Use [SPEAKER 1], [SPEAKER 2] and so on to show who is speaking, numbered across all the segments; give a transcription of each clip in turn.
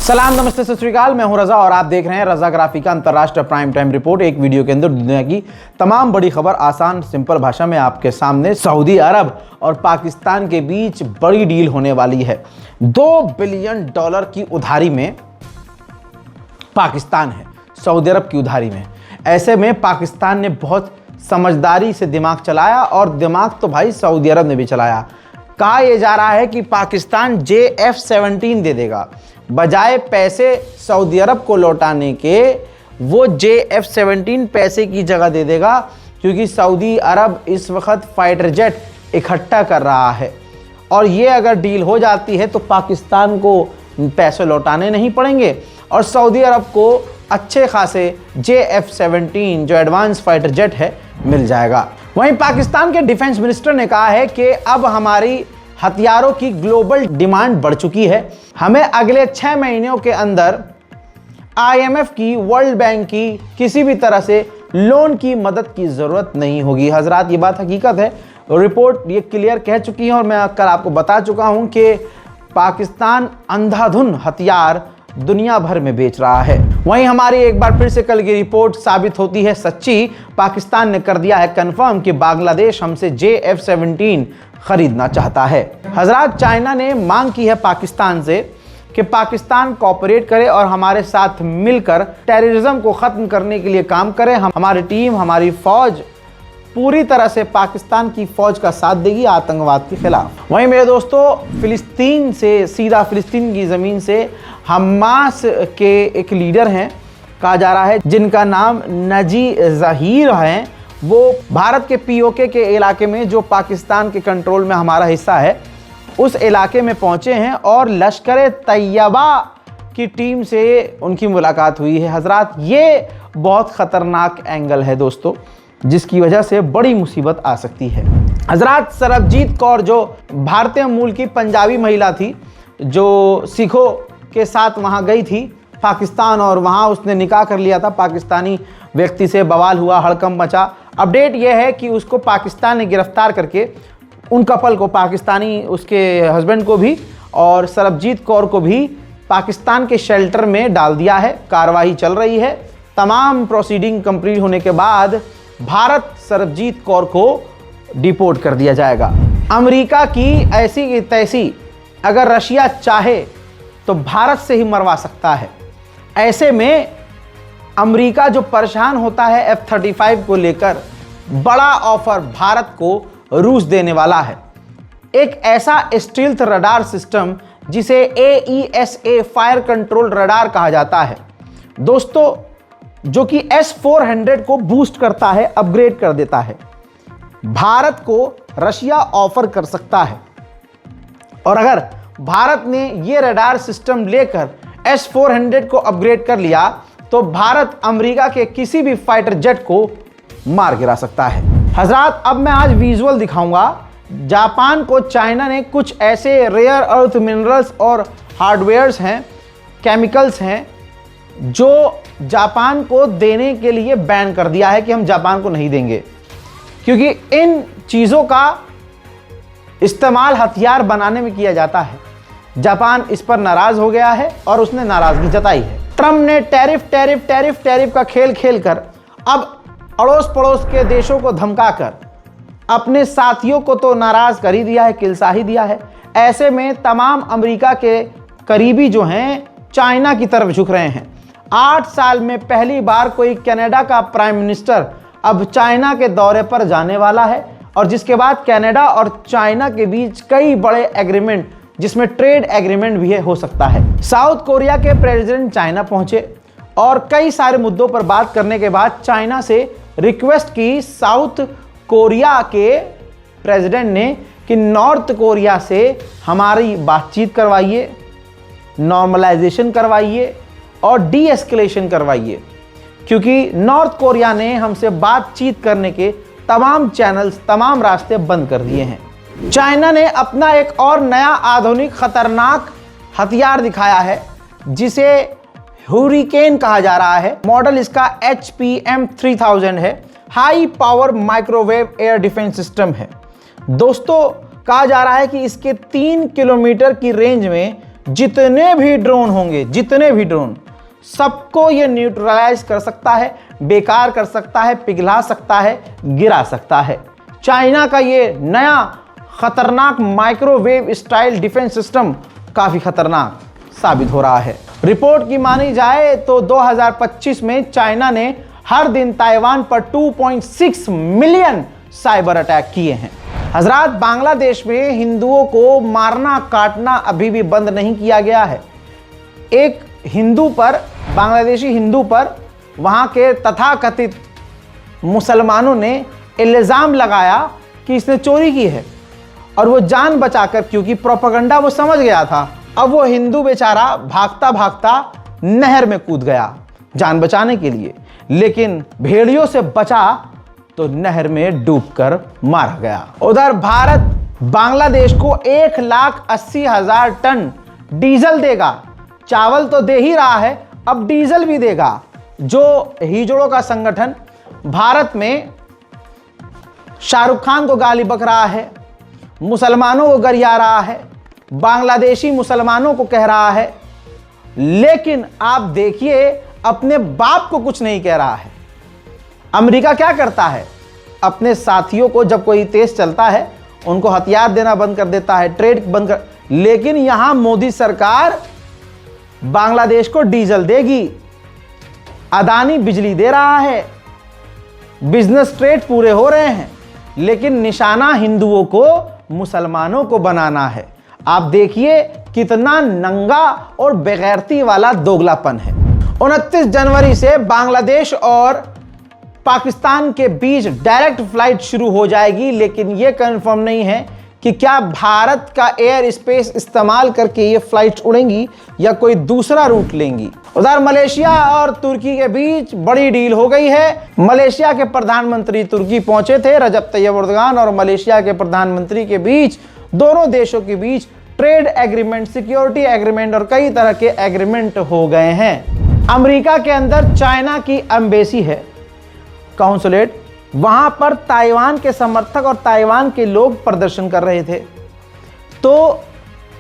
[SPEAKER 1] सलाम, नमस्ते, सत श्री अकाल। मैं हूं रजा और आप देख रहे हैं रजा ग्राफी का अंतर्राष्ट्रीय प्राइम टाइम रिपोर्ट। एक वीडियो के अंदर दुनिया की तमाम बड़ी खबर आसान सिंपल भाषा में आपके सामने। सऊदी अरब और पाकिस्तान के बीच बड़ी डील होने वाली है। $2 बिलियन की उधारी में पाकिस्तान है, सऊदी अरब की उधारी में। ऐसे में पाकिस्तान ने बहुत समझदारी से दिमाग चलाया और दिमाग तो भाई सऊदी अरब ने भी चलाया। कहा यह जा रहा है कि पाकिस्तान JF-17 दे देगा, बजाय पैसे सऊदी अरब को लौटाने के वो JF-17 पैसे की जगह दे देगा, क्योंकि सऊदी अरब इस वक्त फाइटर जेट इकट्ठा कर रहा है और ये अगर डील हो जाती है तो पाकिस्तान को पैसे लौटाने नहीं पड़ेंगे और सऊदी अरब को अच्छे खासे JF-17 जो एडवांस फाइटर जेट है मिल जाएगा। वहीं पाकिस्तान के डिफेंस मिनिस्टर ने कहा है कि अब हमारी हथियारों की ग्लोबल डिमांड बढ़ चुकी है, हमें अगले 6 महीनों के अंदर IMF की, वर्ल्ड बैंक की, किसी भी तरह से लोन की मदद की जरूरत नहीं होगी। हजरात, ये बात हकीकत है। रिपोर्ट ये क्लियर कह चुकी है और मैं कल आपको बता चुका हूं कि पाकिस्तान अंधाधुन हथियार दुनिया भर में बेच रहा है। वहीं हमारी एक बार फिर से कल की रिपोर्ट साबित होती है सच्ची। पाकिस्तान ने कर दिया है कंफर्म कि बांग्लादेश हमसे JF-17 खरीदना चाहता है। हजरात, चाइना ने मांग की है पाकिस्तान से कि पाकिस्तान कोऑपरेट करे और हमारे साथ मिलकर टेररिज्म को खत्म करने के लिए काम करे। हमारी टीम, हमारी फौज पूरी तरह से पाकिस्तान की फौज का साथ देगी आतंकवाद के खिलाफ। वहीं मेरे दोस्तों, फिलिस्तीन से, सीधा फिलिस्तीन की ज़मीन से हमास के एक लीडर हैं, कहा जा रहा है, जिनका नाम नजी ज़हीर है। वो भारत के POK के इलाके में, जो पाकिस्तान के कंट्रोल में हमारा हिस्सा है, उस इलाके में पहुंचे हैं और लश्कर तैयबा की टीम से उनकी मुलाकात हुई है। हजरात, ये बहुत ख़तरनाक एंगल है दोस्तों, जिसकी वजह से बड़ी मुसीबत आ सकती है। हजरात, सरबजीत कौर जो भारतीय मूल की पंजाबी महिला थी, जो सिखों के साथ वहाँ गई थी पाकिस्तान और वहाँ उसने निकाह कर लिया था पाकिस्तानी व्यक्ति से, बवाल हुआ, हड़कंप मचा। अपडेट यह है कि उसको पाकिस्तान ने गिरफ्तार करके उन कपल को, पाकिस्तानी उसके हस्बैंड को भी और सरबजीत कौर को भी पाकिस्तान के शेल्टर में डाल दिया है। कार्रवाई चल रही है। तमाम प्रोसीडिंग कंप्लीट होने के बाद भारत सरबजीत कौर को डिपोर्ट कर दिया जाएगा। अमेरिका की ऐसी की तैसी अगर रशिया चाहे तो भारत से ही मरवा सकता है। ऐसे में अमेरिका जो परेशान होता है F-35 को लेकर, बड़ा ऑफर भारत को रूस देने वाला है। एक ऐसा स्टील्थ रडार सिस्टम जिसे AESA फायर कंट्रोल रडार कहा जाता है दोस्तों, जो कि S-400 को बूस्ट करता है, अपग्रेड कर देता है। भारत को रशिया ऑफर कर सकता है और अगर भारत ने यह रडार सिस्टम लेकर S-400 को अपग्रेड कर लिया तो भारत अमेरिका के किसी भी फाइटर जेट को मार गिरा सकता है। हजरात, अब मैं आज विजुअल दिखाऊंगा। जापान को चाइना ने कुछ ऐसे रेयर अर्थ मिनरल्स और हार्डवेयर्स हैं, केमिकल्स हैं, जो जापान को देने के लिए बैन कर दिया है कि हम जापान को नहीं देंगे, क्योंकि इन चीज़ों का इस्तेमाल हथियार बनाने में किया जाता है। जापान इस पर नाराज हो गया है और उसने नाराजगी जताई है। ट्रंप ने टैरिफ का खेल खेलकर अब अड़ोस पड़ोस के देशों को धमकाकर अपने साथियों को तो नाराज कर ही दिया है, किलसा ही दिया है। ऐसे में तमाम अमेरिका के करीबी जो हैं चाइना की तरफ झुक रहे हैं। 8 साल में पहली बार कोई कनाडा का प्राइम मिनिस्टर अब चाइना के दौरे पर जाने वाला है और जिसके बाद कनाडा और चाइना के बीच कई बड़े एग्रीमेंट, जिसमें ट्रेड एग्रीमेंट भी हो सकता है। साउथ कोरिया के प्रेसिडेंट चाइना पहुंचे और कई सारे मुद्दों पर बात करने के बाद चाइना से रिक्वेस्ट की साउथ कोरिया के प्रेसिडेंट ने कि नॉर्थ कोरिया से हमारी बातचीत करवाइए, नॉर्मलाइजेशन करवाइए और डी एस्केलेशन करवाइए, क्योंकि नॉर्थ कोरिया ने हमसे बातचीत करने के तमाम चैनल्स, तमाम रास्ते बंद कर दिए हैं। चाइना ने अपना एक और नया आधुनिक खतरनाक हथियार दिखाया है, जिसे हुरिकेन कहा जा रहा है। मॉडल इसका HPM-3000 है। High power microwave air defence system है दोस्तों। कहा जा रहा है कि इसके 3 किलोमीटर की रेंज में जितने भी ड्रोन होंगे, जितने भी ड्रोन, सबको ये न्यूट्रलाइज कर सकता है, बेकार कर सकता है, पिघला सकता है, गिरा सकता है। चाइना का ये नया खतरनाक माइक्रोवेव स्टाइल डिफेंस सिस्टम काफी खतरनाक साबित हो रहा है। रिपोर्ट की मानी जाए तो 2025 में चाइना ने हर दिन ताइवान पर 2.6 मिलियन साइबर अटैक किए हैं। हजरात, बांग्लादेश में हिंदुओं को मारना काटना अभी भी बंद नहीं किया गया है। एक हिंदू पर, बांग्लादेशी हिंदू पर वहां के तथाकथित मुसलमानों ने इल्जाम लगाया कि इसने चोरी की है, और वो जान बचाकर, क्योंकि प्रोपेगेंडा वो समझ गया था, अब वो हिंदू बेचारा भागता भागता नहर में कूद गया जान बचाने के लिए, लेकिन भेड़ियों से बचा तो नहर में डूबकर मारा गया। उधर भारत बांग्लादेश को 1,80,000 टन डीजल देगा। चावल तो दे ही रहा है, अब डीजल भी देगा। जो हिजड़ों का संगठन भारत में शाहरुख खान को गाली बक रहा है, मुसलमानों को गरिया रहा है, बांग्लादेशी मुसलमानों को कह रहा है, लेकिन आप देखिए अपने बाप को कुछ नहीं कह रहा है। अमेरिका क्या करता है? अपने साथियों को जब कोई तेज चलता है उनको हथियार देना बंद कर देता है, ट्रेड बंद कर, लेकिन यहां मोदी सरकार बांग्लादेश को डीजल देगी, अदानी बिजली दे रहा है, बिजनेस ट्रेड पूरे हो रहे हैं, लेकिन निशाना हिंदुओं को, मुसलमानों को बनाना है। आप देखिए कितना नंगा और बेगैरती वाला दोगलापन है। 29 जनवरी से बांग्लादेश और पाकिस्तान के बीच डायरेक्ट फ्लाइट शुरू हो जाएगी, लेकिन यह कंफर्म नहीं है कि क्या भारत का एयर स्पेस इस्तेमाल करके ये फ्लाइट उड़ेंगी या कोई दूसरा रूट लेंगी। उधर मलेशिया और तुर्की के बीच बड़ी डील हो गई है। मलेशिया के प्रधानमंत्री तुर्की पहुंचे थे, रजब तैयब एर्दोगान और मलेशिया के प्रधानमंत्री के बीच, दोनों देशों के बीच ट्रेड एग्रीमेंट, सिक्योरिटी एग्रीमेंट और कई तरह के एग्रीमेंट हो गए हैं। अमेरिका के अंदर चाइना की एम्बेसी है, काउंसुलेट, वहां पर ताइवान के समर्थक और ताइवान के लोग प्रदर्शन कर रहे थे। तो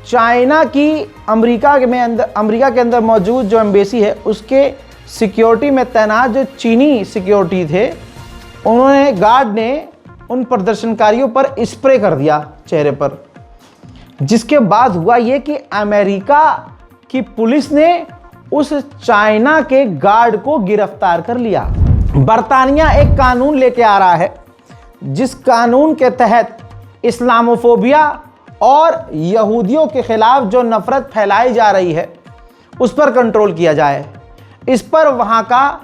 [SPEAKER 1] चाइना की अमेरिका के अंदर मौजूद जो एम्बेसी है उसके सिक्योरिटी में तैनात जो चीनी सिक्योरिटी थे, उन्होंने, गार्ड ने उन प्रदर्शनकारियों पर स्प्रे कर दिया चेहरे पर, जिसके बाद हुआ ये कि अमेरिका की पुलिस ने उस चाइना के गार्ड को गिरफ्तार कर लिया। बर्तानिया एक कानून लेके आ रहा है जिस कानून के तहत इस्लामोफोबिया और यहूदियों के खिलाफ जो नफरत फैलाई जा रही है उस पर कंट्रोल किया जाए। इस पर वहाँ का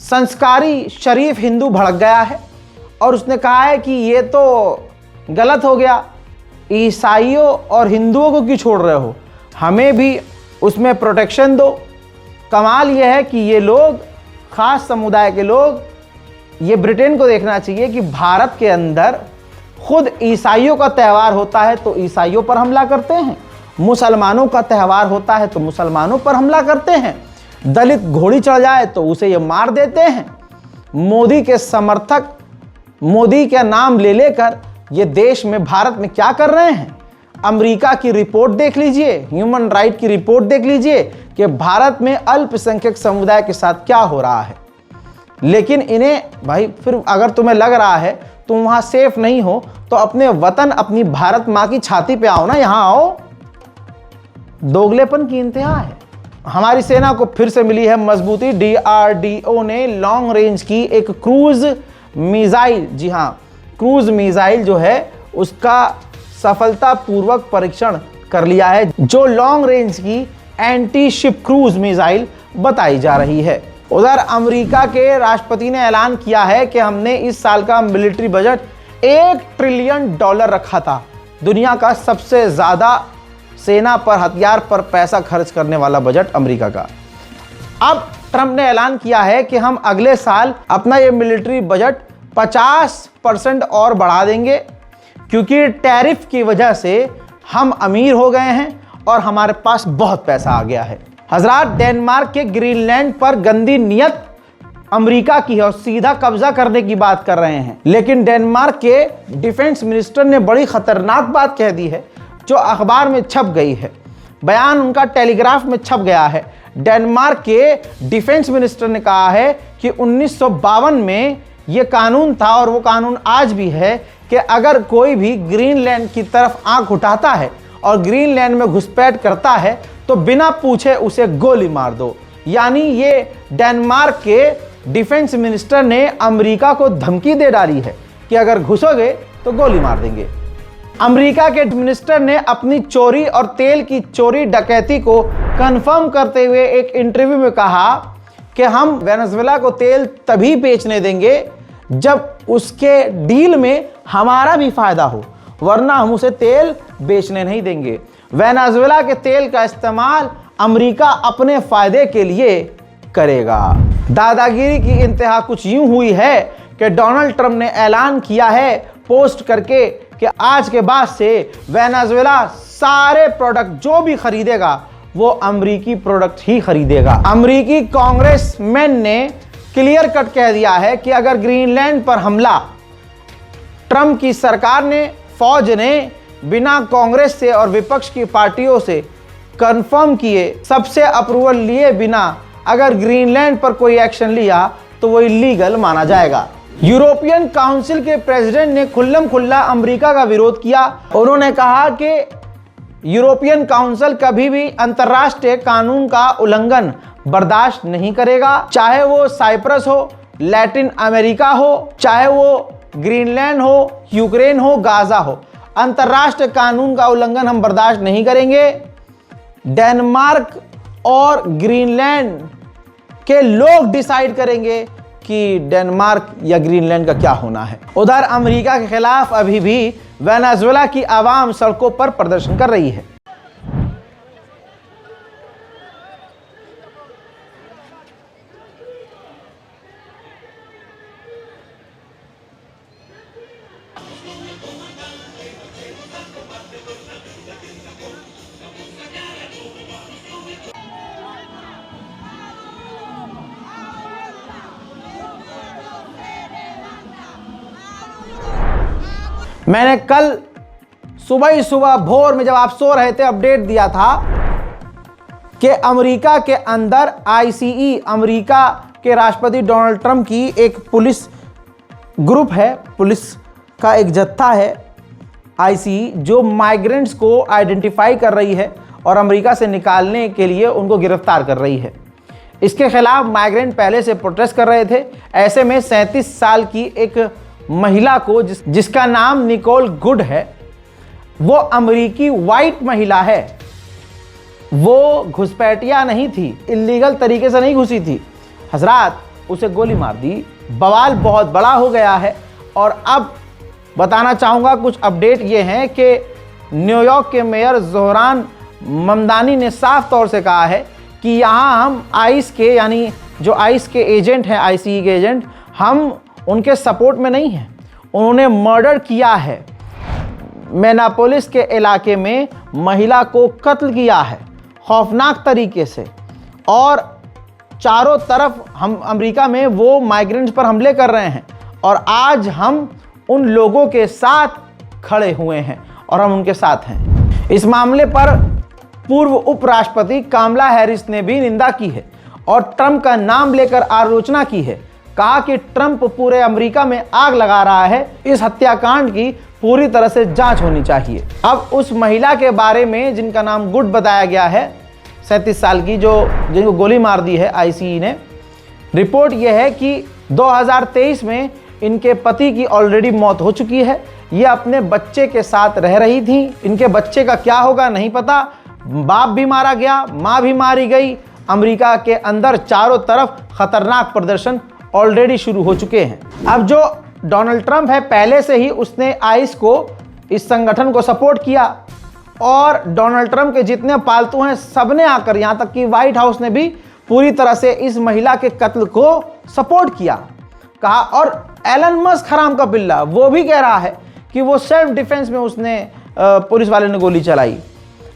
[SPEAKER 1] संस्कारी शरीफ हिंदू भड़क गया है और उसने कहा है कि ये तो गलत हो गया, ईसाइयों और हिंदुओं को क्यों छोड़ रहे हो, हमें भी उसमें प्रोटेक्शन दो। कमाल यह है कि ये लोग, खास समुदाय के लोग, ये ब्रिटेन को देखना चाहिए कि भारत के अंदर खुद ईसाइयों का त्यौहार होता है तो ईसाइयों पर हमला करते हैं, मुसलमानों का त्यौहार होता है तो मुसलमानों पर हमला करते हैं, दलित घोड़ी चढ़ जाए तो उसे ये मार देते हैं। मोदी के समर्थक मोदी का नाम ले लेकर ये देश में, भारत में क्या कर रहे हैं। अमेरिका की रिपोर्ट देख लीजिए, ह्यूमन राइट की रिपोर्ट देख लीजिए कि भारत में अल्पसंख्यक समुदाय के साथ क्या हो रहा है। लेकिन इन्हें, भाई, फिर अगर तुम्हें लग रहा है तुम वहां सेफ नहीं हो तो अपने वतन, अपनी भारत माँ की छाती पे आओ ना, यहां आओ। दोगलेपन की इंतहा है। हमारी सेना को फिर से मिली है मजबूती। DRDO ने लॉन्ग रेंज की एक क्रूज मिसाइल, जी हाँ, क्रूज मिसाइल जो है उसका सफलतापूर्वक परीक्षण कर लिया है, जो लॉन्ग रेंज की एंटी शिप क्रूज मिसाइल बताई जा रही है। उधर अमेरिका के राष्ट्रपति ने ऐलान किया है कि हमने इस साल का मिलिट्री बजट $1 ट्रिलियन रखा था। दुनिया का सबसे ज्यादा सेना पर, हथियार पर पैसा खर्च करने वाला बजट अमेरिका का। अब ट्रंप ने ऐलान किया है कि हम अगले साल अपना ये मिलिट्री बजट 50% और बढ़ा देंगे, क्योंकि टैरिफ की वजह से हम अमीर हो गए हैं और हमारे पास बहुत पैसा आ गया है। हजरात, डेनमार्क के ग्रीनलैंड पर गंदी नियत अमेरिका की है और सीधा कब्जा करने की बात कर रहे हैं, लेकिन डेनमार्क के डिफेंस मिनिस्टर ने बड़ी खतरनाक बात कह दी है जो अखबार में छप गई है। बयान उनका टेलीग्राफ में छप गया है। डेनमार्क के डिफेंस मिनिस्टर ने कहा है कि 1952 में यह कानून था और वो कानून आज भी है कि अगर कोई भी ग्रीनलैंड की तरफ आंख उठाता है और ग्रीनलैंड में घुसपैठ करता है तो बिना पूछे उसे गोली मार दो। यानी ये डेनमार्क के डिफेंस मिनिस्टर ने अमेरिका को धमकी दे डाली है कि अगर घुसोगे तो गोली मार देंगे। अमेरिका के मिनिस्टर ने अपनी चोरी और तेल की चोरी डकैती को कंफर्म करते हुए एक इंटरव्यू में कहा कि हम वेनेजुएला को तेल तभी बेचने देंगे जब उसके डील में हमारा भी फायदा हो, वरना हम उसे तेल बेचने नहीं देंगे। वेनेजुएला के तेल का इस्तेमाल अमेरिका अपने फायदे के लिए करेगा। दादागिरी की इंतहा कुछ यूं हुई है कि डोनाल्ड ट्रंप ने ऐलान किया है पोस्ट करके कि आज के बाद से वेनेजुएला सारे प्रोडक्ट जो भी खरीदेगा वो अमेरिकी प्रोडक्ट ही खरीदेगा। अमेरिकी कांग्रेसमैन ने क्लियर कट कह दिया है कि अगर ग्रीनलैंड पर हमला ट्रंप की सरकार ने, फौज ने बिना कांग्रेस से और विपक्ष की पार्टियों से कंफर्म किए, सबसे अप्रूवल लिए बिना अगर ग्रीनलैंड पर कोई एक्शन लिया तो वो इलीगल माना जाएगा। यूरोपियन काउंसिल के प्रेसिडेंट ने खुल्लम खुल्ला अमेरिका का विरोध किया। उन्होंने कहा कि यूरोपियन काउंसिल कभी भी अंतर्राष्ट्रीय कानून का उल्लंघन बर्दाश्त नहीं करेगा, चाहे वो साइप्रस हो, लैटिन अमेरिका हो, चाहे वो ग्रीनलैंड हो, यूक्रेन हो, गाजा हो। अंतर्राष्ट्रीय कानून का उल्लंघन हम बर्दाश्त नहीं करेंगे। डेनमार्क और ग्रीनलैंड के लोग डिसाइड करेंगे कि डेनमार्क या ग्रीनलैंड का क्या होना है। उधर अमेरिका के खिलाफ अभी भी वेनेजुएला की आवाम सड़कों पर प्रदर्शन कर रही है। मैंने कल सुबह भोर में जब आप सो रहे थे अपडेट दिया था कि अमेरिका के अंदर आईसीई, अमेरिका के राष्ट्रपति डोनाल्ड ट्रंप की एक पुलिस ग्रुप है, पुलिस का एक जत्था है आईसीई, जो माइग्रेंट्स को आइडेंटिफाई कर रही है और अमेरिका से निकालने के लिए उनको गिरफ्तार कर रही है। इसके खिलाफ माइग्रेंट पहले से प्रोटेस्ट कर रहे थे। ऐसे में 37 साल की एक महिला को जिसका नाम निकोल गुड है, वो अमेरिकी वाइट महिला है, वो घुसपैठिया नहीं थी, इलीगल तरीके से नहीं घुसी थी हजरात, उसे गोली मार दी। बवाल बहुत बड़ा हो गया है। और अब बताना चाहूँगा कुछ अपडेट ये हैं कि न्यूयॉर्क के मेयर जोहरान ममदानी ने साफ तौर से कहा है कि यहाँ हम आइस के, यानी जो आइस के एजेंट हैं, आईसीई के एजेंट, हम उनके सपोर्ट में नहीं हैं। उन्होंने मर्डर किया है, मिनेपोलिस के इलाके में महिला को कत्ल किया है खौफनाक तरीके से, और चारों तरफ हम अमेरिका में वो माइग्रेंट्स पर हमले कर रहे हैं। और आज हम उन लोगों के साथ खड़े हुए हैं और हम उनके साथ हैं। इस मामले पर पूर्व उपराष्ट्रपति कमला हैरिस ने भी निंदा की है और ट्रंप का नाम लेकर आलोचना की है। कहा कि ट्रंप पूरे अमेरिका में आग लगा रहा है, इस हत्याकांड की पूरी तरह से जांच होनी चाहिए। अब उस महिला के बारे में जिनका नाम गुड बताया गया है, 37 साल की, जिनको गोली मार दी है आईसीई ने, रिपोर्ट यह है कि 2023 में इनके पति की ऑलरेडी मौत हो चुकी है। ये अपने बच्चे के साथ रह रही थी। इनके बच्चे का क्या होगा नहीं पता। बाप भी मारा गया, माँ भी मारी गई। अमेरिका के अंदर चारों तरफ खतरनाक प्रदर्शन ऑलरेडी शुरू हो चुके हैं। अब जो डोनाल्ड ट्रंप है, पहले से ही उसने आइस को, इस संगठन को सपोर्ट किया, और डोनाल्ड ट्रंप के जितने पालतू हैं सबने आकर, यहाँ तक कि व्हाइट हाउस ने भी पूरी तरह से इस महिला के कत्ल को सपोर्ट किया, कहा। और एलन मस्क हराम का बिल्ला, वो भी कह रहा है कि वो सेल्फ डिफेंस में उसने पुलिस वाले ने गोली चलाई।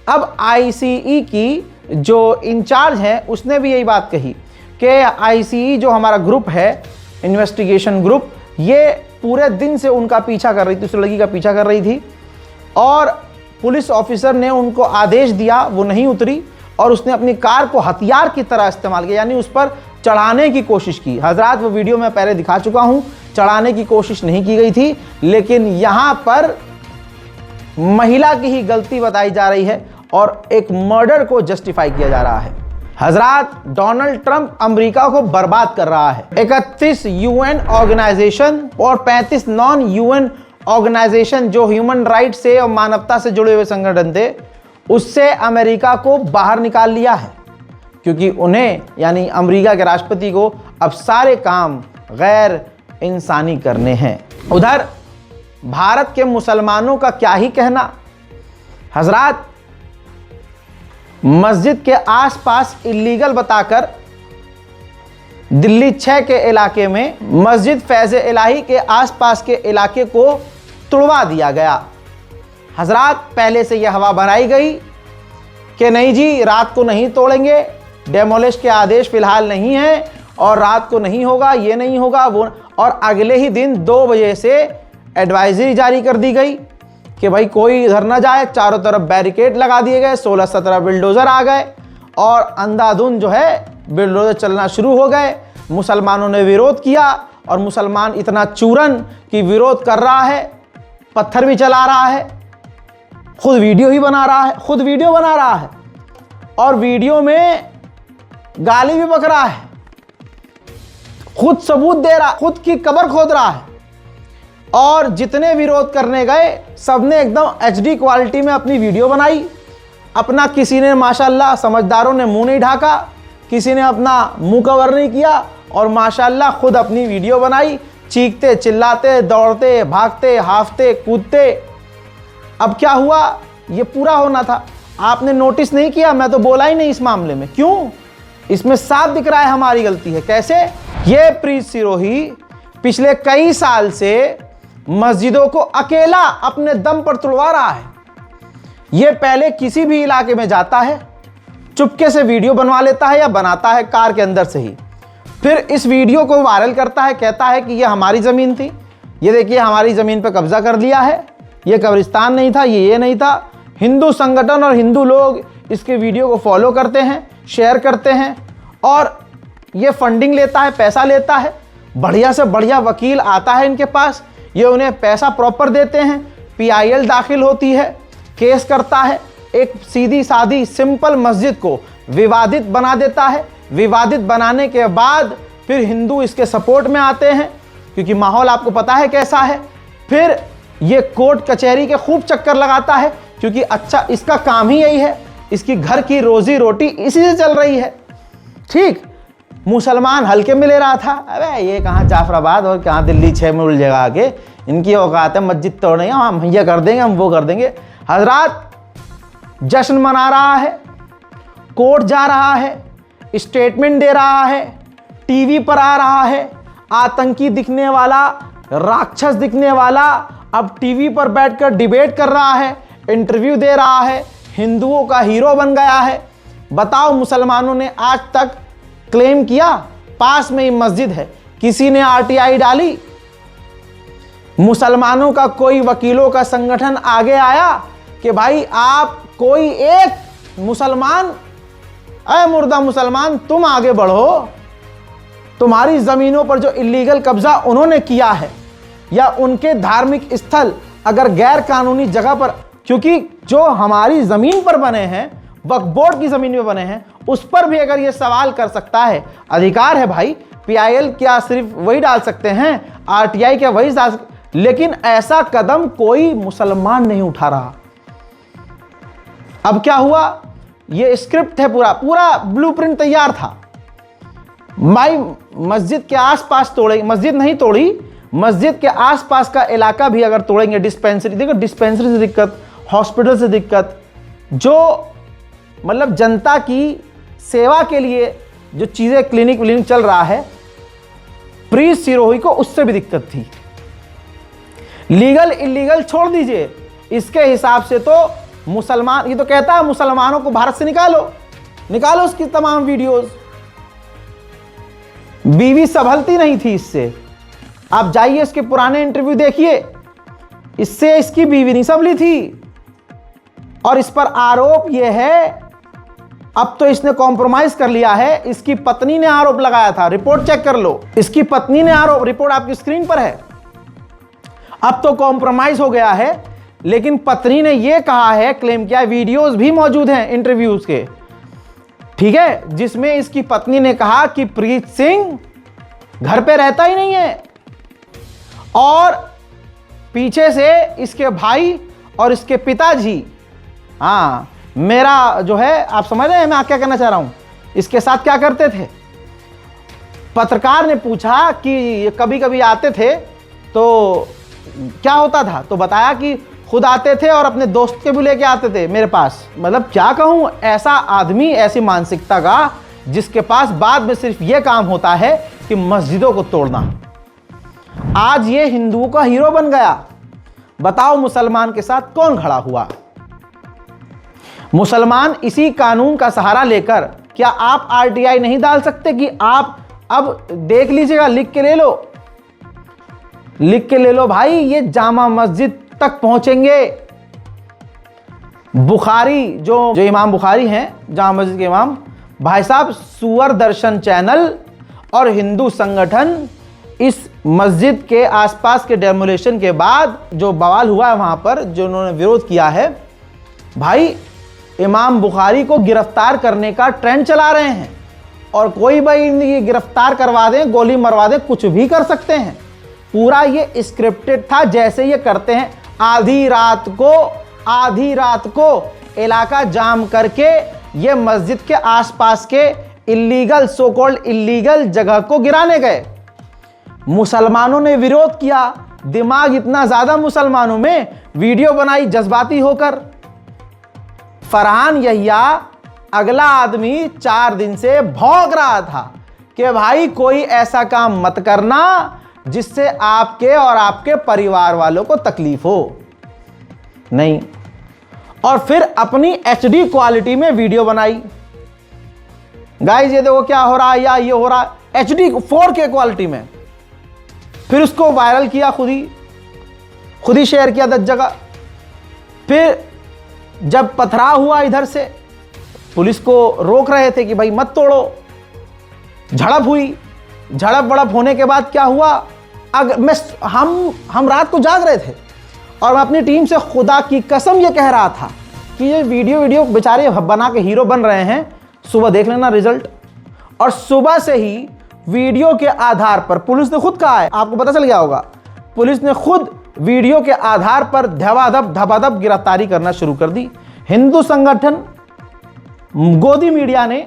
[SPEAKER 1] अब आईसीई की जो इंचार्ज है उसने भी यही बात कही कि आईसीई जो हमारा ग्रुप है, इन्वेस्टिगेशन ग्रुप, ये पूरे दिन से उनका पीछा कर रही थी, उस लड़की का पीछा कर रही थी, और पुलिस ऑफिसर ने उनको आदेश दिया, वो नहीं उतरी और उसने अपनी कार को हथियार की तरह इस्तेमाल किया, यानी उस पर चढ़ाने की कोशिश की। हजरात, वो वीडियो मैं पहले दिखा चुका हूं, चढ़ाने की कोशिश नहीं की गई थी, लेकिन यहां पर महिला की ही गलती बताई जा रही है और एक मर्डर को जस्टिफाई किया जा रहा है। हजरात, डोनाल्ड ट्रंप अमेरिका को बर्बाद कर रहा है। 31 यूएन ऑर्गेनाइजेशन और 35 नॉन यूएन ऑर्गेनाइजेशन जो ह्यूमन राइट से और मानवता से जुड़े हुए संगठन थे, उससे अमेरिका को बाहर निकाल लिया है, क्योंकि उन्हें यानी अमेरिका के राष्ट्रपति को अब सारे काम गैर इंसानी करने हैं। उधर भारत के मुसलमानों का क्या ही कहना। हजरात, मस्जिद के आसपास इल्लीगल बताकर दिल्ली 6 के इलाके में मस्जिद फैज़ इलाही के आसपास के इलाके को तुड़वा दिया गया। हजरात, पहले से यह हवा बनाई गई कि नहीं जी, रात को नहीं तोड़ेंगे, डेमोलिश के आदेश फिलहाल नहीं है और रात को नहीं होगा, ये नहीं होगा वो, और अगले ही दिन 2 बजे से एडवाइजरी जारी कर दी गई कि भाई कोई इधर ना जाए। चारों तरफ बैरिकेड लगा दिए गए, 16-17 बिल्डोजर आ गए और अंधाधुंध जो है बिल्डोजर चलना शुरू हो गए। मुसलमानों ने विरोध किया और मुसलमान इतना चूरन कि विरोध कर रहा है, पत्थर भी चला रहा है, खुद वीडियो ही बना रहा है, खुद वीडियो बना रहा है और वीडियो में गाली भी बक रहा है, खुद सबूत दे रहा, खुद की कब्र खोद रहा है। और जितने विरोध करने गए सबने एकदम HD क्वालिटी में अपनी वीडियो बनाई। अपना किसी ने माशाल्लाह समझदारों ने मुंह नहीं ढाका, किसी ने अपना मुंह कवर नहीं किया और माशाल्लाह खुद अपनी वीडियो बनाई, चीखते चिल्लाते दौड़ते भागते हाफते कूदते। अब क्या हुआ, ये पूरा होना था, आपने नोटिस नहीं किया, मैं तो बोला ही नहीं इस मामले में। क्यों? इसमें साफ दिख रहा है हमारी गलती है। कैसे? ये प्रीत सिरोही पिछले कई साल से मस्जिदों को अकेला अपने दम पर तुड़वा रहा है। ये पहले किसी भी इलाके में जाता है, चुपके से वीडियो बनवा लेता है या बनाता है कार के अंदर से ही, फिर इस वीडियो को वायरल करता है, कहता है कि ये हमारी ज़मीन थी, ये देखिए हमारी ज़मीन पर कब्जा कर लिया है, ये कब्रिस्तान नहीं था, ये नहीं था। हिंदू संगठन और हिंदू लोग इसके वीडियो को फॉलो करते हैं, शेयर करते हैं और ये फंडिंग लेता है, पैसा लेता है। बढ़िया से बढ़िया वकील आता है इनके पास, ये उन्हें पैसा प्रॉपर देते हैं, PIL दाखिल होती है, केस करता है, एक सीधी सादी सिंपल मस्जिद को विवादित बना देता है। विवादित बनाने के बाद फिर हिंदू इसके सपोर्ट में आते हैं, क्योंकि माहौल आपको पता है कैसा है। फिर ये कोर्ट कचहरी के खूब चक्कर लगाता है, क्योंकि अच्छा इसका काम ही यही है, इसकी घर की रोजी रोटी इसी से चल रही है। ठीक, मुसलमान हल्के में ले रहा था, अबे ये कहाँ जाफराबाद और कहाँ दिल्ली 6 में उलझेगा आके, इनकी औकात है मस्जिद तोड़ने, हम ये कर देंगे, हम वो कर देंगे। हजरात, जश्न मना रहा है, कोर्ट जा रहा है, स्टेटमेंट दे रहा है, टीवी पर आ रहा है, आतंकी दिखने वाला, राक्षस दिखने वाला अब टीवी पर बैठकर डिबेट कर रहा है, इंटरव्यू दे रहा है, हिंदुओं का हीरो बन गया है। बताओ, मुसलमानों ने आज तक क्लेम किया पास में ही मस्जिद है, किसी ने RTI डाली? मुसलमानों का कोई वकीलों का संगठन आगे आया कि भाई आप कोई एक मुसलमान, अरे मुर्दा मुसलमान तुम आगे बढ़ो, तुम्हारी जमीनों पर जो इलीगल कब्जा उन्होंने किया है या उनके धार्मिक स्थल अगर गैर कानूनी जगह पर, क्योंकि जो हमारी जमीन पर बने हैं, वक्फ बोर्ड की जमीन में बने हैं, उस पर भी अगर ये सवाल कर सकता है, अधिकार है भाई। PIL क्या सिर्फ वही डाल सकते हैं, RTI क्या वही डाल सकते, लेकिन ऐसा कदम कोई मुसलमान नहीं उठा रहा। अब क्या हुआ, ये स्क्रिप्ट है, पूरा पूरा ब्लूप्रिंट तैयार था। भाई मस्जिद के आसपास तोड़ेंगे, मस्जिद नहीं तोड़ी, मस्जिद के आसपास का इलाका भी अगर तोड़ेंगे, डिस्पेंसरी, देखो डिस्पेंसरी से दिक्कत, हॉस्पिटल से दिक्कत, जो मतलब जनता की सेवा के लिए जो चीज़ें क्लिनिक विलिनिक चल रहा है, प्रीत सिरोही को उससे भी दिक्कत थी। लीगल इलीगल छोड़ दीजिए, इसके हिसाब से तो मुसलमान, ये तो कहता है मुसलमानों को भारत से निकालो, निकालो उसकी तमाम वीडियोस। बीवी संभलती नहीं थी इससे, आप जाइए इसके पुराने इंटरव्यू देखिए, इससे इसकी बीवी नहीं संभली थी। और इस पर आरोप यह है, अब तो इसने कॉम्प्रोमाइज कर लिया है। इसकी पत्नी ने आरोप लगाया था, रिपोर्ट चेक कर लो, इसकी पत्नी ने आरोप, रिपोर्ट आपकी स्क्रीन पर है। अब तो कॉम्प्रोमाइज हो गया है, लेकिन पत्नी ने यह कहा है, क्लेम किया, वीडियोस भी मौजूद हैं इंटरव्यूज के, ठीक है, जिसमें इसकी पत्नी ने कहा कि प्रीत सिंह घर पे रहता ही नहीं है और पीछे से इसके भाई और इसके पिताजी, हाँ, मेरा जो है, आप समझ रहे हैं मैं क्या कहना चाह रहा हूं, इसके साथ क्या करते थे। पत्रकार ने पूछा कि कभी कभी आते थे तो क्या होता था, तो बताया कि खुद आते थे और अपने दोस्त के भी लेके आते थे मेरे पास। मतलब क्या कहूं, ऐसा आदमी, ऐसी मानसिकता का, जिसके पास बाद में सिर्फ यह काम होता है कि मस्जिदों को तोड़ना। आज ये हिंदुओं का हीरो बन गया। बताओ मुसलमान के साथ कौन खड़ा हुआ? मुसलमान इसी कानून का सहारा लेकर, क्या आप आरटीआई नहीं डाल सकते कि आप अब देख लीजिएगा, लिख के ले लो, लिख के ले लो भाई, ये जामा मस्जिद तक पहुंचेंगे। बुखारी जो इमाम बुखारी हैं, जामा मस्जिद के इमाम, भाई साहब, सुअर दर्शन चैनल और हिंदू संगठन इस मस्जिद के आसपास के डेमोलेशन के बाद जो बवाल हुआ है वहां पर, जो उन्होंने विरोध किया है, भाई इमाम बुखारी को गिरफ्तार करने का ट्रेंड चला रहे हैं। और कोई भाई गिरफ्तार करवा दें, गोली मरवा दें, कुछ भी कर सकते हैं। पूरा ये स्क्रिप्टेड था, जैसे ये करते हैं। आधी रात को इलाका जाम करके ये मस्जिद के आसपास के इलीगल, सो कॉल्ड इलीगल जगह को गिराने गए। मुसलमानों ने विरोध किया, दिमाग इतना ज्यादा मुसलमानों में, वीडियो बनाई जज्बाती होकर। फरहान यहिया अगला आदमी 4 दिन से भौंक रहा था कि भाई कोई ऐसा काम मत करना जिससे आपके और आपके परिवार वालों को तकलीफ हो। नहीं, और फिर अपनी एचडी क्वालिटी में वीडियो बनाई। गाइस ये देखो क्या हो रहा है, या ये हो रहा है, एचडी 4K क्वालिटी में। फिर उसको वायरल किया, खुद ही शेयर किया 10 जगह। फिर जब पथराव हुआ इधर से, पुलिस को रोक रहे थे कि भाई मत तोड़ो, झड़प हुई। झड़प बड़प होने के बाद क्या हुआ, हम रात को जाग रहे थे और मैं अपनी टीम से खुदा की कसम ये कह रहा था कि ये वीडियो बेचारे बना के हीरो बन रहे हैं, सुबह देख लेना रिजल्ट। और सुबह से ही वीडियो के आधार पर पुलिस ने खुद कहा है, आपको पता चल गया होगा, पुलिस ने खुद वीडियो के आधार पर धबाधब गिरफ्तारी करना शुरू कर दी। हिंदू संगठन, गोदी मीडिया ने,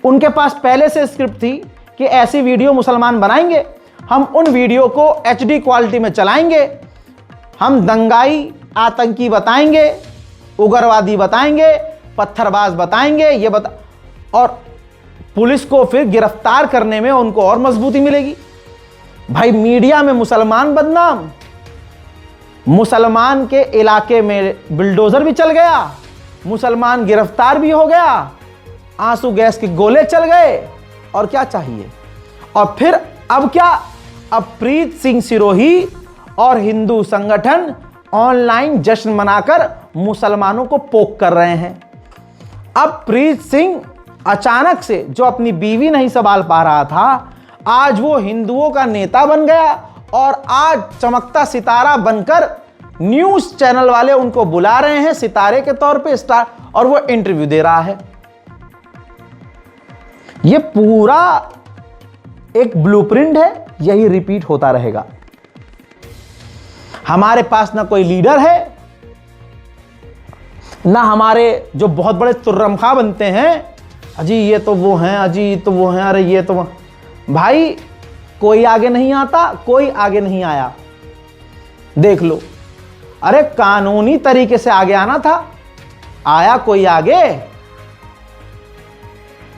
[SPEAKER 1] उनके पास पहले से स्क्रिप्ट थी कि ऐसी वीडियो मुसलमान बनाएंगे, हम उन वीडियो को एचडी क्वालिटी में चलाएंगे, हम दंगाई आतंकी बताएंगे, उग्रवादी बताएंगे, पत्थरबाज बताएंगे, ये और पुलिस को फिर गिरफ्तार करने में उनको और मजबूती मिलेगी। भाई मीडिया में मुसलमान बदनाम, मुसलमान के इलाके में बुलडोजर भी चल गया, मुसलमान गिरफ्तार भी हो गया, आंसू गैस के गोले चल गए, और क्या चाहिए। और फिर अब क्या, अब प्रीत सिंह सिरोही और हिंदू संगठन ऑनलाइन जश्न मनाकर मुसलमानों को पोक कर रहे हैं। अब प्रीत सिंह अचानक से, जो अपनी बीवी नहीं संभाल पा रहा था, आज वो हिंदुओं का नेता बन गया और आज चमकता सितारा बनकर न्यूज चैनल वाले उनको बुला रहे हैं सितारे के तौर पे, स्टार, और वो इंटरव्यू दे रहा है। ये पूरा एक ब्लूप्रिंट है, यही रिपीट होता रहेगा। हमारे पास ना कोई लीडर है, ना हमारे जो बहुत बड़े तुर्रमखा बनते हैं, अजी ये तो वो हैं, अजी तो वो हैं, अरे ये तो वो। भाई कोई आगे नहीं आता, कोई आगे नहीं आया। देख लो, अरे कानूनी तरीके से आगे आना था, आया कोई आगे?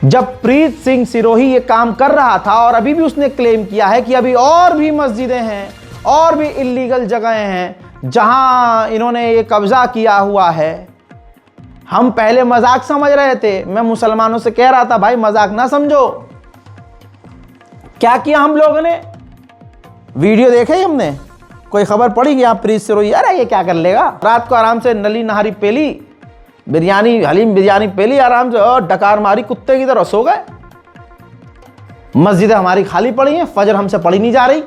[SPEAKER 1] जब प्रीत सिंह सिरोही ये काम कर रहा था, और अभी भी उसने क्लेम किया है कि अभी और भी मस्जिदें हैं, और भी इलीगल जगहें हैं जहां इन्होंने ये कब्जा किया हुआ है। हम पहले मजाक समझ रहे थे, मैं मुसलमानों से कह रहा था भाई मजाक ना समझो। क्या किया हम लोगों ने, वीडियो देखे ही हमने, कोई खबर पड़ी कि आप फ्रिज से रोई, अरे ये क्या कर लेगा। रात को आराम से नली नहारी पेली, बिरयानी हलीम बिरयानी पेली आराम से, और डकार मारी कुत्ते की तरह सो गए। मस्जिदें हमारी खाली पड़ी हैं, फजर हमसे पढ़ी नहीं जा रही।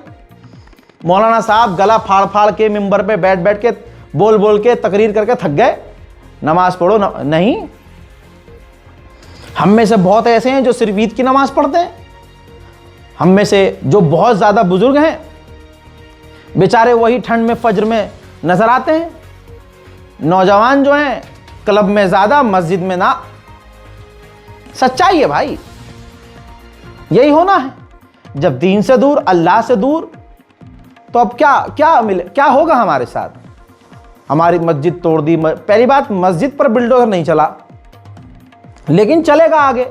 [SPEAKER 1] मौलाना साहब गला फाड़ फाड़ के मिंबर पे बैठ बैठ के बोल बोल के तकरीर करके थक गए, नमाज पढ़ो नहीं। हम में से बहुत ऐसे हैं जो सिर्फ ईद की नमाज पढ़ते हैं। हम में से जो बहुत ज़्यादा बुजुर्ग हैं, बेचारे वही ठंड में फजर में नजर आते हैं। नौजवान जो हैं क्लब में ज़्यादा, मस्जिद में ना। सच्चाई है भाई, यही होना है। जब दीन से दूर, अल्लाह से दूर, तो अब क्या होगा हमारे साथ। हमारी मस्जिद तोड़ दी। पहली बात, मस्जिद पर बिल्डोजर नहीं चला, लेकिन चलेगा आगे।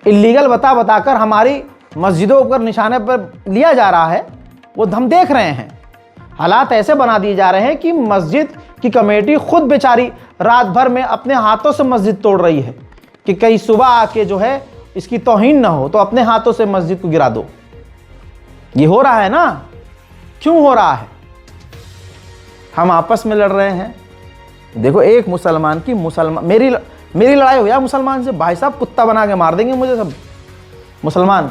[SPEAKER 1] इल्लीगल बता बताकर हमारी मस्जिदों पर निशाने पर लिया जा रहा है, वो हम देख रहे हैं। हालात ऐसे बना दिए जा रहे हैं कि मस्जिद की कमेटी खुद बेचारी रात भर में अपने हाथों से मस्जिद तोड़ रही है कि कहीं सुबह आके जो है इसकी तौहीन ना हो, तो अपने हाथों से मस्जिद को गिरा दो। ये हो रहा है ना, क्यों हो रहा है? हम आपस में लड़ रहे हैं। देखो, एक मुसलमान की मेरी लड़ाई हो जाए मुसलमान से, भाई साहब कुत्ता बना के मार देंगे मुझे सब मुसलमान।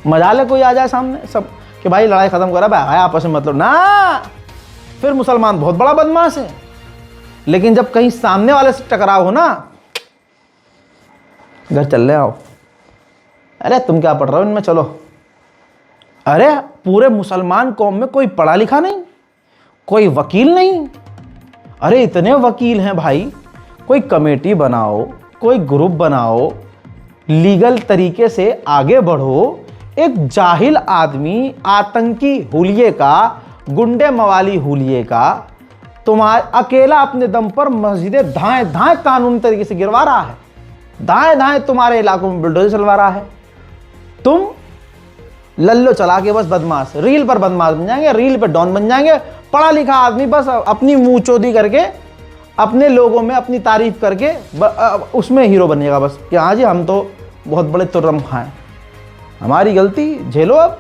[SPEAKER 1] मजा ले कोई आ जाए सामने सब कि भाई लड़ाई खत्म करा भाई आपस में, मतलब ना, फिर मुसलमान बहुत बड़ा बदमाश है। लेकिन जब कहीं सामने वाले से टकराव हो ना, घर चल ले आओ, अरे तुम क्या पढ़ रहे हो इनमें, चलो। अरे पूरे मुसलमान कौम में कोई पढ़ा लिखा नहीं, कोई वकील नहीं। अरे इतने वकील हैं भाई, कोई कमेटी बनाओ, कोई ग्रुप बनाओ, लीगल तरीके से आगे बढ़ो। एक जाहिल आदमी, आतंकी हुलिये का, गुंडे मवाली हुलिये का, तुम्हारे अकेला अपने दम पर मस्जिदें धाएं धाएं कानूनी तरीके से गिरवा रहा है, धाएं धाएं तुम्हारे इलाकों में बुलडोजर चलवा रहा है। तुम लल्लो चला के बस बदमाश, रील पर बदमाश बन जाएंगे, रील पर डॉन बन जाएंगे। पढ़ा लिखा आदमी बस अपनी मुंह चोदी करके, अपने लोगों में अपनी तारीफ करके उसमें हीरो बनेगा बस कि हाँ जी हम तो बहुत बड़े तुर्रम खां हैं। हमारी गलती झेलो अब।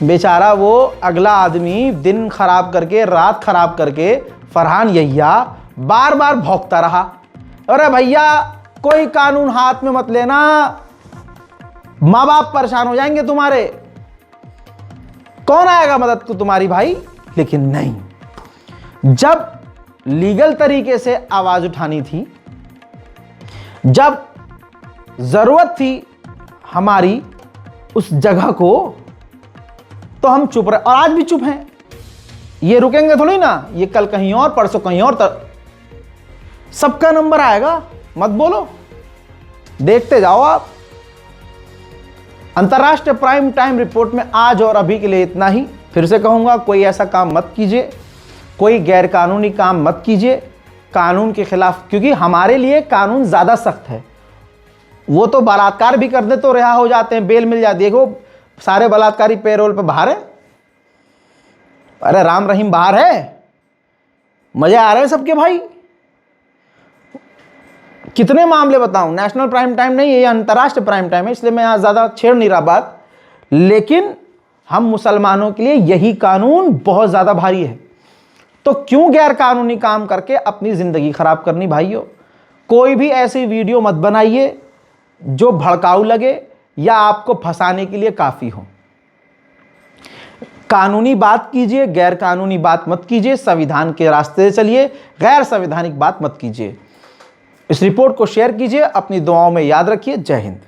[SPEAKER 1] बेचारा वो अगला आदमी दिन खराब करके, रात खराब करके, फरहान यहिया बार बार भौंकता रहा, अरे भैया कोई कानून हाथ में मत लेना, माँ बाप परेशान हो जाएंगे तुम्हारे, कौन आएगा मदद को तुम्हारी भाई। लेकिन नहीं, जब लीगल तरीके से आवाज उठानी थी, जब जरूरत थी हमारी उस जगह को, तो हम चुप रहे, और आज भी चुप हैं। ये रुकेंगे थोड़ी ना, ये कल कहीं और, परसों कहीं और, सबका नंबर आएगा, मत बोलो, देखते जाओ आप। अंतर्राष्ट्रीय प्राइम टाइम रिपोर्ट में आज और अभी के लिए इतना ही। फिर से कहूंगा, कोई ऐसा काम मत कीजिए, कोई गैरकानूनी काम मत कीजिए कानून के खिलाफ, क्योंकि हमारे लिए कानून ज्यादा सख्त है। वो तो बलात्कार भी कर दे तो रिहा हो जाते हैं, बेल मिल जाती है। देखो सारे बलात्कारी पेरोल पे बाहर है, अरे राम रहीम बाहर है, मजे आ रहे हैं सबके भाई। कितने मामले बताऊं, नेशनल प्राइम टाइम नहीं है, ये अंतर्राष्ट्रीय प्राइम टाइम है, इसलिए मैं यहां ज्यादा छेड़ नहीं रहा बात। लेकिन हम मुसलमानों के लिए यही कानून बहुत ज्यादा भारी है, तो क्यों गैर कानूनी काम करके अपनी जिंदगी खराब करनी भाइयों। कोई भी ऐसी वीडियो मत बनाइए जो भड़काऊ लगे या आपको फंसाने के लिए काफी हो। कानूनी बात कीजिए, गैर कानूनी बात मत कीजिए, संविधान के रास्ते से चलिए, गैर संवैधानिक बात मत कीजिए। इस रिपोर्ट को शेयर कीजिए, अपनी दुआओं में याद रखिए। जय हिंद।